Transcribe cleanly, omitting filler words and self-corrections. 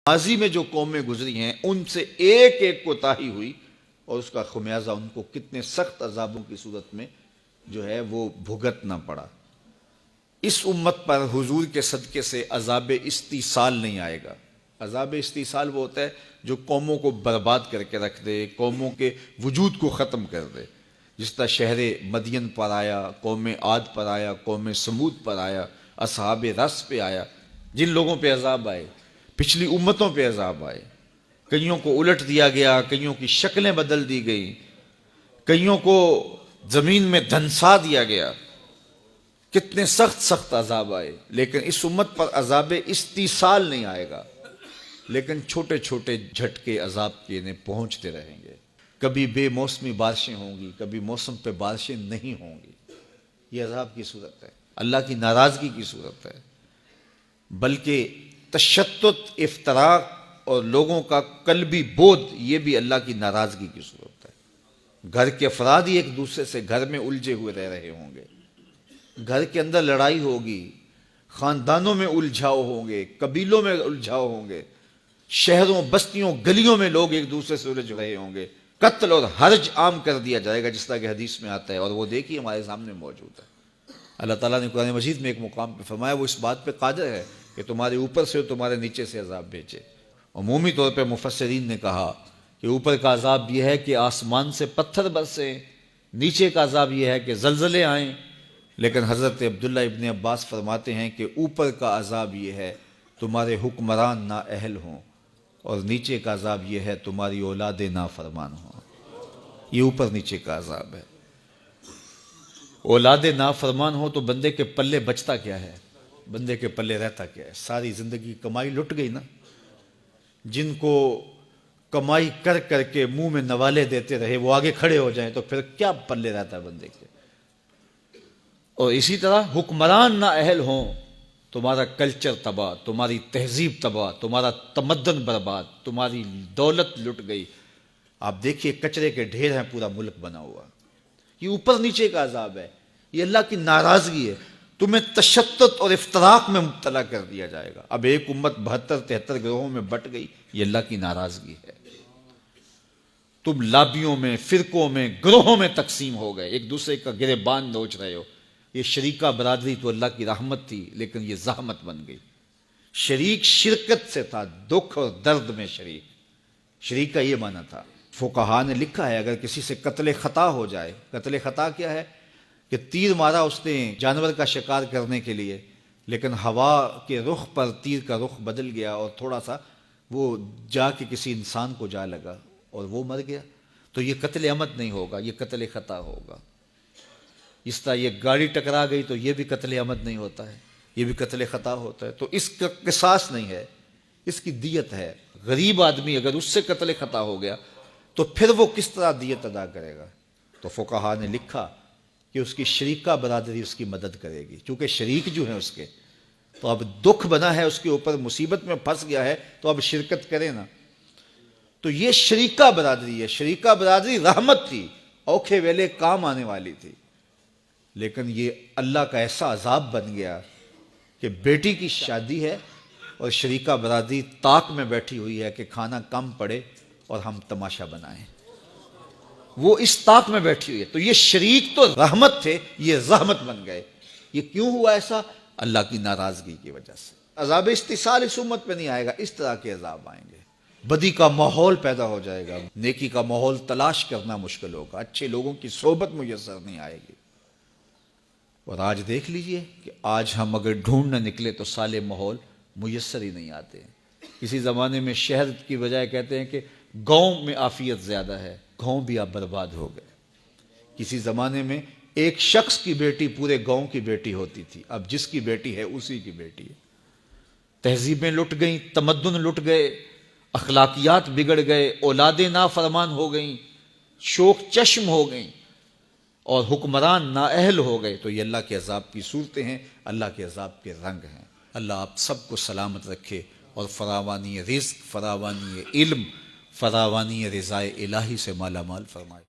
ماضی میں جو قومیں گزری ہیں ان سے ایک ایک کوتاہی ہوئی اور اس کا خمیازہ ان کو کتنے سخت عذابوں کی صورت میں جو ہے وہ بھگتنا پڑا۔ اس امت پر حضور کے صدقے سے عذاب استیصال نہیں آئے گا۔ عذاب استیصال وہ ہوتا ہے جو قوموں کو برباد کر کے رکھ دے، قوموں کے وجود کو ختم کر دے، جس طرح شہر مدین پر آیا، قوم عاد پر آیا، قوم سمود پر آیا، اصحاب رس پہ آیا، جن لوگوں پہ عذاب آئے، پچھلی امتوں پہ عذاب آئے، کئیوں کو الٹ دیا گیا، کئیوں کی شکلیں بدل دی گئیں، کئیوں کو زمین میں دھنسا دیا گیا، کتنے سخت سخت عذاب آئے، لیکن اس امت پر عذاب استیصال نہیں آئے گا، لیکن چھوٹے چھوٹے جھٹکے عذاب کے انہیں پہنچتے رہیں گے۔ کبھی بے موسمی بارشیں ہوں گی، کبھی موسم پہ بارشیں نہیں ہوں گی۔ یہ عذاب کی صورت ہے، اللہ کی ناراضگی کی صورت ہے، بلکہ تشتت، افتراق اور لوگوں کا قلبی بودھ، یہ بھی اللہ کی ناراضگی کی صورت ہے۔ گھر کے افراد ہی ایک دوسرے سے گھر میں الجھے ہوئے رہ رہے ہوں گے، گھر کے اندر لڑائی ہوگی، خاندانوں میں الجھاؤ ہوں گے، قبیلوں میں الجھاؤ ہوں گے، شہروں، بستیوں، گلیوں میں لوگ ایک دوسرے سے الجھ رہے ہوں گے، قتل اور حرج عام کر دیا جائے گا، جس طرح کہ حدیث میں آتا ہے، اور وہ دیکھیے ہمارے سامنے موجود ہے۔ اللہ تعالیٰ نے قرآن مجید میں ایک مقام پہ فرمایا وہ اس بات پہ قادر ہے کہ تمہارے اوپر سے اور تمہارے نیچے سے عذاب بھیجے۔ عمومی طور پہ مفسرین نے کہا کہ اوپر کا عذاب یہ ہے کہ آسمان سے پتھر برسیں، نیچے کا عذاب یہ ہے کہ زلزلے آئیں، لیکن حضرت عبداللہ ابن عباس فرماتے ہیں کہ اوپر کا عذاب یہ ہے تمہارے حکمران نااہل ہوں، اور نیچے کا عذاب یہ ہے تمہاری اولاد نافرمان ہوں۔ یہ اوپر نیچے کا عذاب ہے۔ اولاد نافرمان ہو تو بندے کے پلے بچتا کیا ہے؟ بندے کے پلے رہتا کیا ہے؟ ساری زندگی کمائی لٹ گئی نا۔ جن کو کمائی کر کر کے منہ میں نوالے دیتے رہے وہ آگے کھڑے ہو جائیں تو پھر کیا پلے رہتا ہے بندے کے؟ اور اسی طرح حکمران نااہل ہوں، تمہارا کلچر تباہ، تمہاری تہذیب تباہ، تمہارا تمدن برباد، تمہاری دولت لٹ گئی۔ آپ دیکھیے کچرے کے ڈھیر ہیں، پورا ملک بنا ہوا۔ یہ اوپر نیچے کا عذاب ہے، یہ اللہ کی ناراضگی ہے۔ تمہیں تشتت اور افتراق میں مبتلا کر دیا جائے گا۔ اب ایک امت 72-73 گروہوں میں بٹ گئی، یہ اللہ کی ناراضگی ہے۔ تم لابیوں میں، فرقوں میں، گروہوں میں تقسیم ہو گئے، ایک دوسرے کا گریبان نوچ رہے ہو۔ یہ شریکہ برادری تو اللہ کی رحمت تھی، لیکن یہ زحمت بن گئی۔ شریک شرکت سے تھا، دکھ اور درد میں شریک۔ شریک کا یہ معنی تھا۔ فقہا نے لکھا ہے اگر کسی سے قتل خطا ہو جائے، قتل خطا کیا ہے کہ تیر مارا اس نے جانور کا شکار کرنے کے لیے، لیکن ہوا کے رخ پر تیر کا رخ بدل گیا اور تھوڑا سا وہ جا کے کسی انسان کو جا لگا اور وہ مر گیا، تو یہ قتل عمد نہیں ہوگا، یہ قتل خطا ہوگا۔ اس طرح یہ گاڑی ٹکرا گئی تو یہ بھی قتل عمد نہیں ہوتا ہے، یہ بھی قتل خطا ہوتا ہے۔ تو اس کا قصاص نہیں ہے، اس کی دیت ہے۔ غریب آدمی اگر اس سے قتل خطا ہو گیا تو پھر وہ کس طرح دیت ادا کرے گا؟ تو فقہا نے لکھا کہ اس کی شریکہ برادری اس کی مدد کرے گی، چونکہ شریک جو ہیں اس کے، تو اب دکھ بنا ہے اس کے اوپر، مصیبت میں پھنس گیا ہے تو اب شرکت کرے نا۔ تو یہ شریکہ برادری ہے۔ شریکہ برادری رحمت تھی، اوکھے ویلے کام آنے والی تھی، لیکن یہ اللہ کا ایسا عذاب بن گیا کہ بیٹی کی شادی ہے اور شریکہ برادری طاق میں بیٹھی ہوئی ہے کہ کھانا کم پڑے اور ہم تماشا بنائیں۔ وہ اس طاق میں بیٹھی ہوئی ہے۔ تو یہ شریک تو رحمت تھے، یہ رحمت بن گئے۔ یہ کیوں ہوا ایسا؟ اللہ کی ناراضگی کی وجہ سے۔ عذاب استیصال اس امت پہ نہیں آئے گا، اس طرح کے عذاب آئیں گے۔ بدی کا ماحول پیدا ہو جائے گا، نیکی کا ماحول تلاش کرنا مشکل ہوگا، اچھے لوگوں کی صحبت میسر نہیں آئے گی۔ اور آج دیکھ لیجئے کہ آج ہم اگر ڈھونڈنے نکلے تو سالے ماحول میسر ہی نہیں آتے ہیں۔ کسی زمانے میں شہر کی بجائے کہتے ہیں کہ گاؤں میں عافیت زیادہ ہے، گاؤں بھی اب برباد ہو گئے۔ کسی زمانے میں ایک شخص کی بیٹی پورے گاؤں کی بیٹی ہوتی تھی، اب جس کی بیٹی ہے اسی کی بیٹی ہے۔ تہذیبیں لٹ گئیں، تمدن لٹ گئے، اخلاقیات بگڑ گئے، اولادیں نافرمان ہو گئیں، شوق چشم ہو گئیں، اور حکمران نااہل ہو گئے۔ تو یہ اللہ کے عذاب کی صورتیں ہیں، اللہ کے عذاب کے رنگ ہیں۔ اللہ آپ سب کو سلامت رکھے اور فراوانی رزق، فراوانی علم، فراوانی رضائے الہی سے مالا مال فرمائے۔